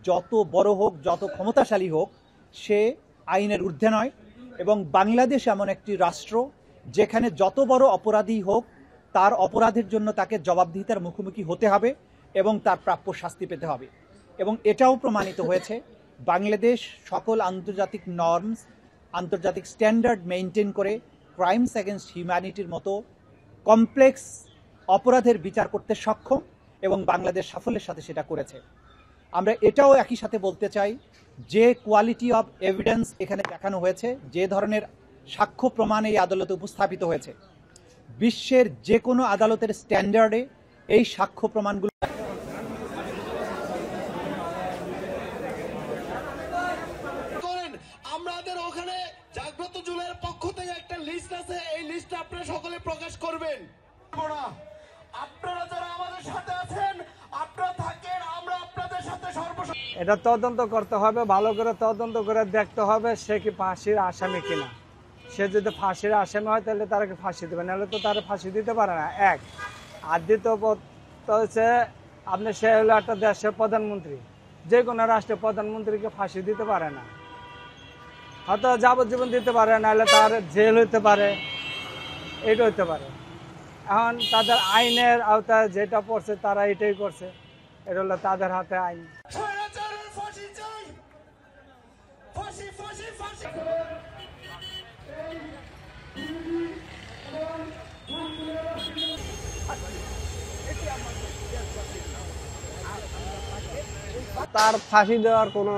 যত বড় হোক, যত ক্ষমতাশালী হোক, সে আইনের ঊর্ধ্বে নয়। এবং বাংলাদেশ এমন একটি রাষ্ট্র যেখানে যত বড় অপরাধী হোক তার অপরাধের জন্য তাকে জবাবদিহিতার মুখোমুখি হতে হবে এবং তার প্রাপ্য শাস্তি পেতে হবে। এবং এটাও প্রমাণিত হয়েছে, বাংলাদেশ সকল আন্তর্জাতিক নর্মস, আন্তর্জাতিক স্ট্যান্ডার্ড মেনটেন করে ক্রাইমস এগেনস্ট হিউম্যানিটির মতো কমপ্লেক্স অপরাধের বিচার করতে সক্ষম, এবং বাংলাদেশ সাফল্যের সাথে সেটা করেছে। আমরা এটাও একই সাথে বলতে চাই, যে কোয়ালিটি অফ এভিডেন্স এখানে দেখানো হয়েছে, যে ধরনের সাক্ষ্য প্রমাণ এই আদালতে উপস্থাপিত হয়েছে, বিশ্বের যে কোনো আদালতের স্ট্যান্ডার্ডে এই সাক্ষ্য প্রমাণগুলো আমাদের ওখানে জাগ্রত জুলের পক্ষ থেকে একটা লিস্ট আছে, এই লিস্ট আপনারা সকলে প্রকাশ করবেন। আপনারা যারা আমাদের সাথে আছেন, আপনারা থাকেন, আমরা আপনাদের সাথে এটা তদন্ত করতে হবে, ভালো করে তদন্ত করে দেখতে হবে সে কি ফাঁসির আসামি কিনা। সে যদি ফাঁসির আসামি হয় তাহলে তারাকে ফাঁসি দেবে, নাহলে তো তারা ফাঁসি দিতে পারে না। এক আর দ্বিতীয় হচ্ছে আপনি সে হলো একটা দেশের প্রধানমন্ত্রী, যে কোনো রাষ্ট্রের প্রধানমন্ত্রীকে ফাঁসি দিতে পারে না, হয়তো যাবজ্জীবন দিতে পারে, নাহলে তার জেল হইতে পারে, এটা হইতে পারে। এখন তাদের আইনের আওতায় যেটা পড়ছে তারা এটাই করছে, এটা হলো তাদের হাতে আইন। তার ফাঁসি দেওয়ার কোনো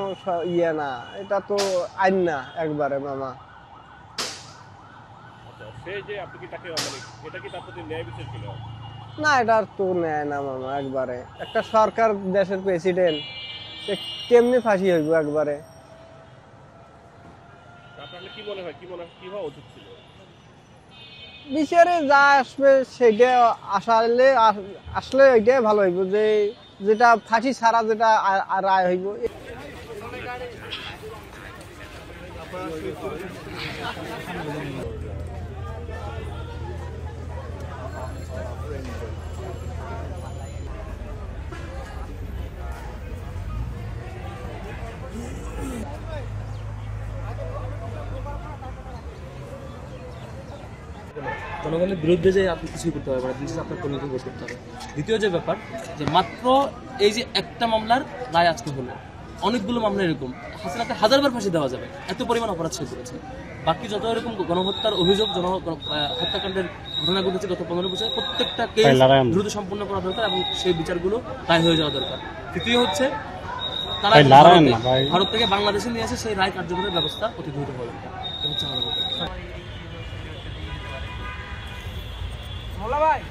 ইয়ে না, এটা তো আইন না একবারে মামা। না, এটা তো নেয় না মামা একবারে। একটা সরকার, দেশের প্রেসিডেন্ট, কেমনি ফাঁসি হইব একবারে? বিচারে যা আসবে সেটা আসলে এটাই ভালো হইব, যে যেটা ফাঁসি ছাড়া যেটা রায় হইব। জনগণের বিরুদ্ধে যে আপনি কিছুই করতে পারবেন না, আপনার পরিণতি বোধ করতে হবে। দ্বিতীয় যে ব্যাপার, যে মাত্র এই যে একটা মামলার রায় আজকে হলো, অনেকগুলো মামলা এরকম হাসিনাকে হাজারবার ফাঁসি দেওয়া যাবে, এত পরিমাণ অপরাধ সে করেছে। বাকি যত এরকম গণহত্যার অভিযোগ, হত্যাকাণ্ডের ঘটনা ঘটেছে গত 15 বছরে, প্রত্যেকটা কেস দ্রুত সম্পূর্ণ করা দরকার এবং সেই বিচারগুলো রায় হয়ে যাওয়া দরকার। তৃতীয় হচ্ছে তারা ভারত থেকে বাংলাদেশে নিয়ে আসে সেই রায় কার্যকরের ব্যবস্থা অতি দ্রুত হওয়া দরকার। এটা হচ্ছে আমার কথা। ভাই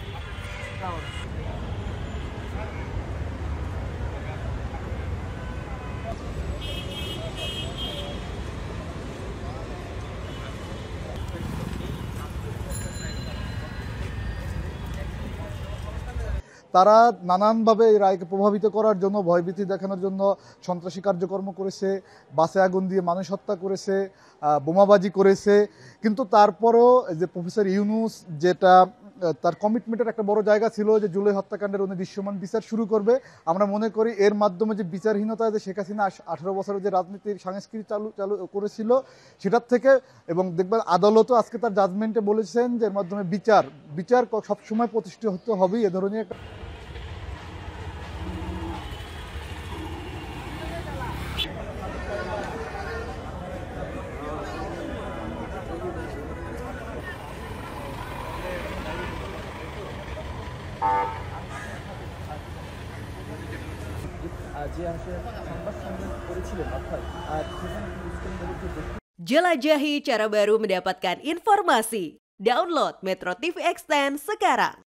তারা নানানভাবে এই রায়কে প্রভাবিত করার জন্য, ভয়ভীতি দেখানোর জন্য সন্ত্রাসী কার্যক্রম করেছে, বাসে আগুন দিয়ে মানুষ হত্যা করেছে, বোমাবাজি করেছে। কিন্তু তারপরেও যে প্রফেসর ইউনূস, যেটা তার কমিটমেন্টের একটা বড় জায়গা ছিল যে জুলাই হত্যাকাণ্ডের উনি দৃশ্যমান বিচার শুরু করবে, আমরা মনে করি এর মাধ্যমে যে বিচারহীনতা, যে শেখ হাসিনা 18 বছরের যে রাজনীতির সংস্কৃতি চালু করেছিল সেটার থেকে, এবং দেখবেন আদালতও আজকে তার জাজমেন্টে বলেছেন যে এর মাধ্যমে বিচার সবসময় প্রতিষ্ঠিত হতে হবেই। এ ধরনের একটা Jelajahi cara baru mendapatkan informasi. Download Metro TV Extend sekarang.